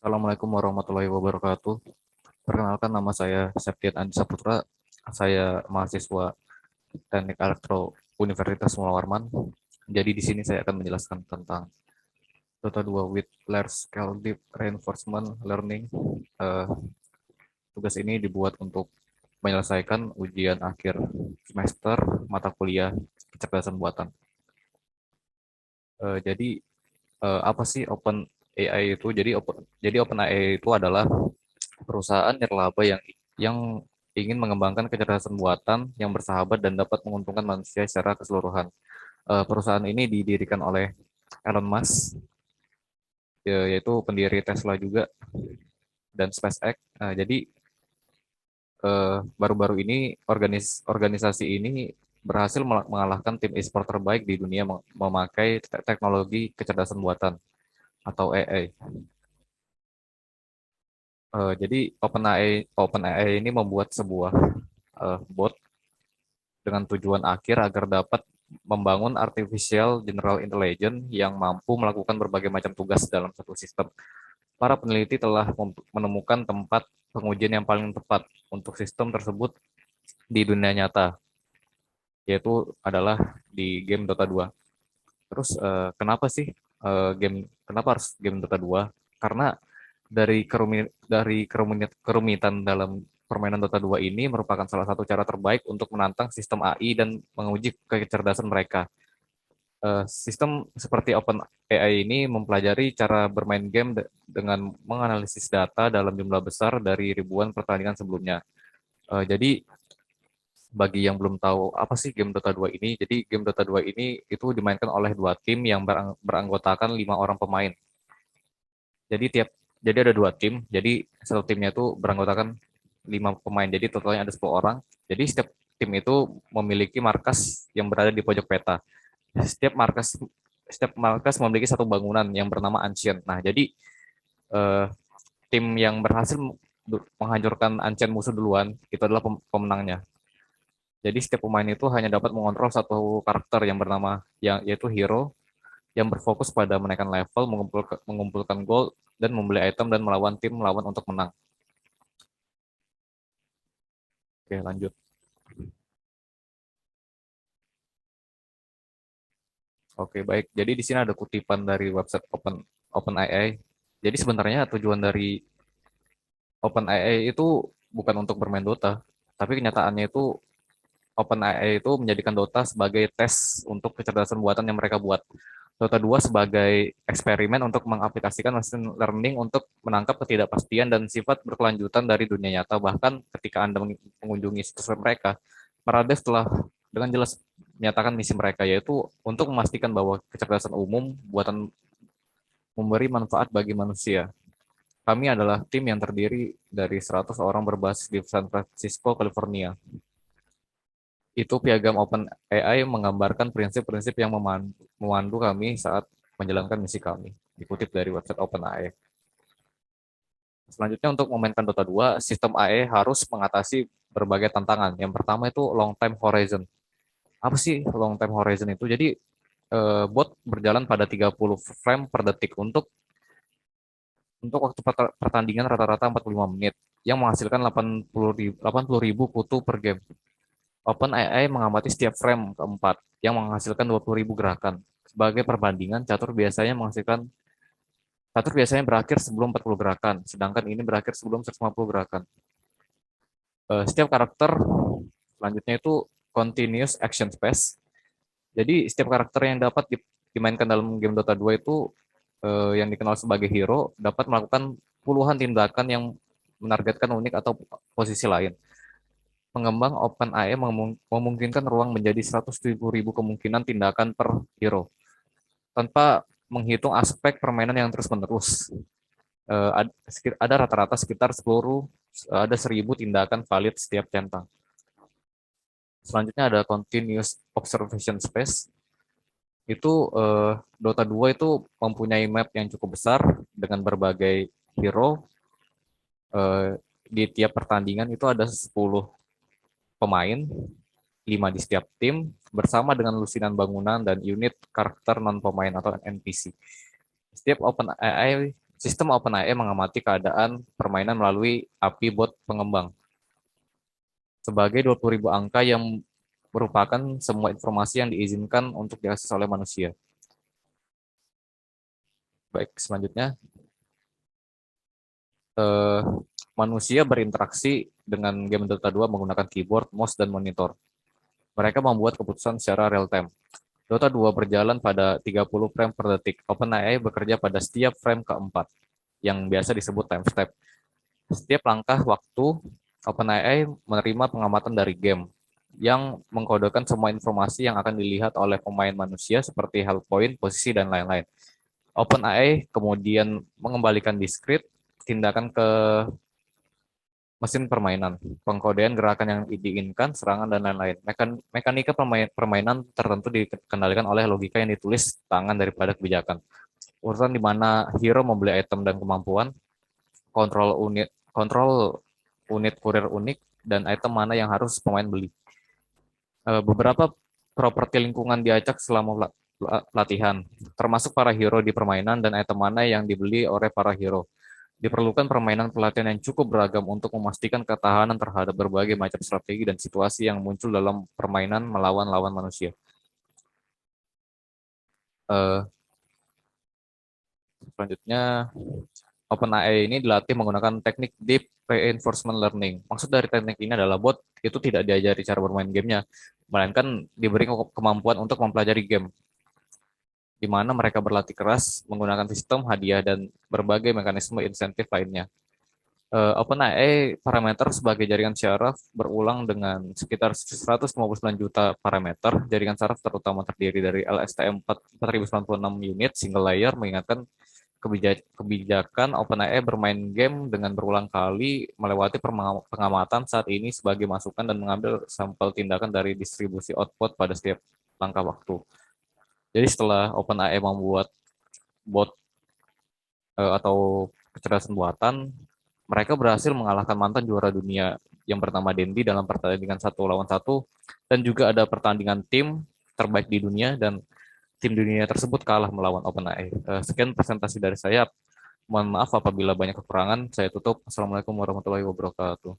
Assalamualaikum warahmatullahi wabarakatuh. Perkenalkan, nama saya Septian Andi Saputra. Saya mahasiswa Teknik Elektro Universitas Mula Warman. Jadi di sini saya akan menjelaskan tentang Dota 2 with Large Scale Deep Reinforcement Learning. Eh, Tugas ini dibuat untuk menyelesaikan ujian akhir semester mata kuliah kecerdasan buatan. Jadi apa sih Open AI itu? Jadi Open AI itu adalah perusahaan nirlaba yang ingin mengembangkan kecerdasan buatan yang bersahabat dan dapat menguntungkan manusia secara keseluruhan. Perusahaan ini didirikan oleh Elon Musk, yaitu pendiri Tesla juga dan SpaceX. Jadi baru-baru ini organisasi ini berhasil mengalahkan tim e-sport terbaik di dunia memakai teknologi kecerdasan buatan atau AI. Jadi OpenAI ini membuat sebuah bot dengan tujuan akhir agar dapat membangun artificial general intelligence yang mampu melakukan berbagai macam tugas dalam satu sistem. Para peneliti telah menemukan tempat pengujian yang paling tepat untuk sistem tersebut di dunia nyata, yaitu adalah di game Dota 2. Terus kenapa harus game Dota 2? Karena kerumitan dalam permainan Dota 2 ini merupakan salah satu cara terbaik untuk menantang sistem AI dan menguji kecerdasan mereka. Sistem seperti OpenAI ini mempelajari cara bermain game dengan menganalisis data dalam jumlah besar dari ribuan pertandingan sebelumnya. Jadi bagi yang belum tahu apa sih game Dota 2 ini, jadi game Dota 2 ini itu dimainkan oleh dua tim yang beranggotakan 5 orang pemain. Jadi jadi ada dua tim, jadi satu timnya itu beranggotakan 5 pemain, jadi totalnya ada 10 orang. Jadi setiap tim itu memiliki markas yang berada di pojok peta. Setiap markas setiap markas memiliki satu bangunan yang bernama Ancient. Nah, jadi eh, tim yang berhasil menghancurkan Ancient musuh duluan itu adalah pemenangnya. Jadi setiap pemain itu hanya dapat mengontrol satu karakter yang yaitu hero yang berfokus pada menaikkan level, mengumpulkan gold dan membeli item dan melawan tim melawan untuk menang. Oke, lanjut. Oke, baik. Jadi di sini ada kutipan dari website OpenAI. Jadi sebenarnya tujuan dari OpenAI itu bukan untuk bermain Dota, tapi kenyataannya itu OpenAI itu menjadikan Dota sebagai tes untuk kecerdasan buatan yang mereka buat. Dota 2 sebagai eksperimen untuk mengaplikasikan machine learning untuk menangkap ketidakpastian dan sifat berkelanjutan dari dunia nyata. Bahkan ketika Anda mengunjungi situs web mereka, para dev telah dengan jelas menyatakan misi mereka, yaitu untuk memastikan bahwa kecerdasan umum buatan memberi manfaat bagi manusia. Kami adalah tim yang terdiri dari 100 orang berbasis di San Francisco, California. Itu Piagam Open AI menggambarkan prinsip-prinsip yang memandu kami saat menjalankan misi kami. Dikutip dari website OpenAI. Selanjutnya untuk memainkan Dota 2, sistem AI harus mengatasi berbagai tantangan. Yang pertama itu long time horizon. Apa sih long time horizon itu? Jadi bot berjalan pada 30 frame per detik untuk waktu pertandingan rata-rata 45 menit yang menghasilkan 80 ribu kutu per game. OpenAI mengamati setiap frame keempat yang menghasilkan 20 ribu gerakan. Sebagai perbandingan, catur biasanya berakhir sebelum 40 gerakan, sedangkan ini berakhir sebelum 150 gerakan. Setiap karakter selanjutnya itu continuous action space. Jadi setiap karakter yang dapat dimainkan dalam game Dota 2 itu yang dikenal sebagai hero dapat melakukan puluhan tindakan yang menargetkan unik atau posisi lain. Pengembang OpenAI memungkinkan ruang menjadi 100.000 kemungkinan tindakan per hero tanpa menghitung aspek permainan yang terus-menerus. Ada rata-rata sekitar 1000 tindakan valid setiap centang. Selanjutnya ada continuous observation space. Itu Dota 2 itu mempunyai map yang cukup besar dengan berbagai hero. Di tiap pertandingan itu ada 10 pemain, 5 di setiap tim, bersama dengan lusinan bangunan dan unit karakter non-pemain atau NPC. Setiap Sistem OpenAI mengamati keadaan permainan melalui API bot pengembang sebagai 20.000 angka yang merupakan semua informasi yang diizinkan untuk diakses oleh manusia. Baik, selanjutnya eh, manusia berinteraksi dengan game Dota 2 menggunakan keyboard, mouse, dan monitor. Mereka membuat keputusan secara real time. Dota 2 berjalan pada 30 frame per detik. OpenAI bekerja pada setiap frame keempat, yang biasa disebut time step. Setiap langkah waktu, OpenAI menerima pengamatan dari game yang mengkodekan semua informasi yang akan dilihat oleh pemain manusia seperti health point, posisi, dan lain-lain. OpenAI kemudian mengembalikan di script tindakan ke mesin permainan, pengkodean gerakan yang diinginkan, serangan, dan lain-lain. Mekanika permainan tertentu dikendalikan oleh logika yang ditulis tangan daripada kebijakan. Urutan di mana hero membeli item dan kemampuan, kontrol unit kurir unik, dan item mana yang harus pemain beli. Beberapa properti lingkungan diacak selama pelatihan, termasuk para hero di permainan dan item mana yang dibeli oleh para hero. Diperlukan permainan pelatihan yang cukup beragam untuk memastikan ketahanan terhadap berbagai macam strategi dan situasi yang muncul dalam permainan melawan lawan manusia. Uh, Selanjutnya, OpenAI ini dilatih menggunakan teknik Deep Reinforcement Learning. Maksud dari teknik ini adalah bot itu tidak diajari cara bermain gamenya, melainkan diberi kemampuan untuk mempelajari game, di mana mereka berlatih keras menggunakan sistem hadiah dan berbagai mekanisme insentif lainnya. OpenAI parameter sebagai jaringan syaraf berulang dengan sekitar 159 juta parameter. Jaringan syaraf terutama terdiri dari LSTM 4096 unit single layer, mengingatkan kebijakan OpenAI bermain game dengan berulang kali melewati pengamatan saat ini sebagai masukan dan mengambil sampel tindakan dari distribusi output pada setiap langkah waktu. Jadi setelah OpenAI membuat bot atau kecerdasan buatan, mereka berhasil mengalahkan mantan juara dunia yang bernama Dendi dalam pertandingan 1 lawan 1, dan juga ada pertandingan tim terbaik di dunia, dan tim dunia tersebut kalah melawan OpenAI. Sekian presentasi dari saya. Mohon maaf apabila banyak kekurangan. Saya tutup. Assalamualaikum warahmatullahi wabarakatuh.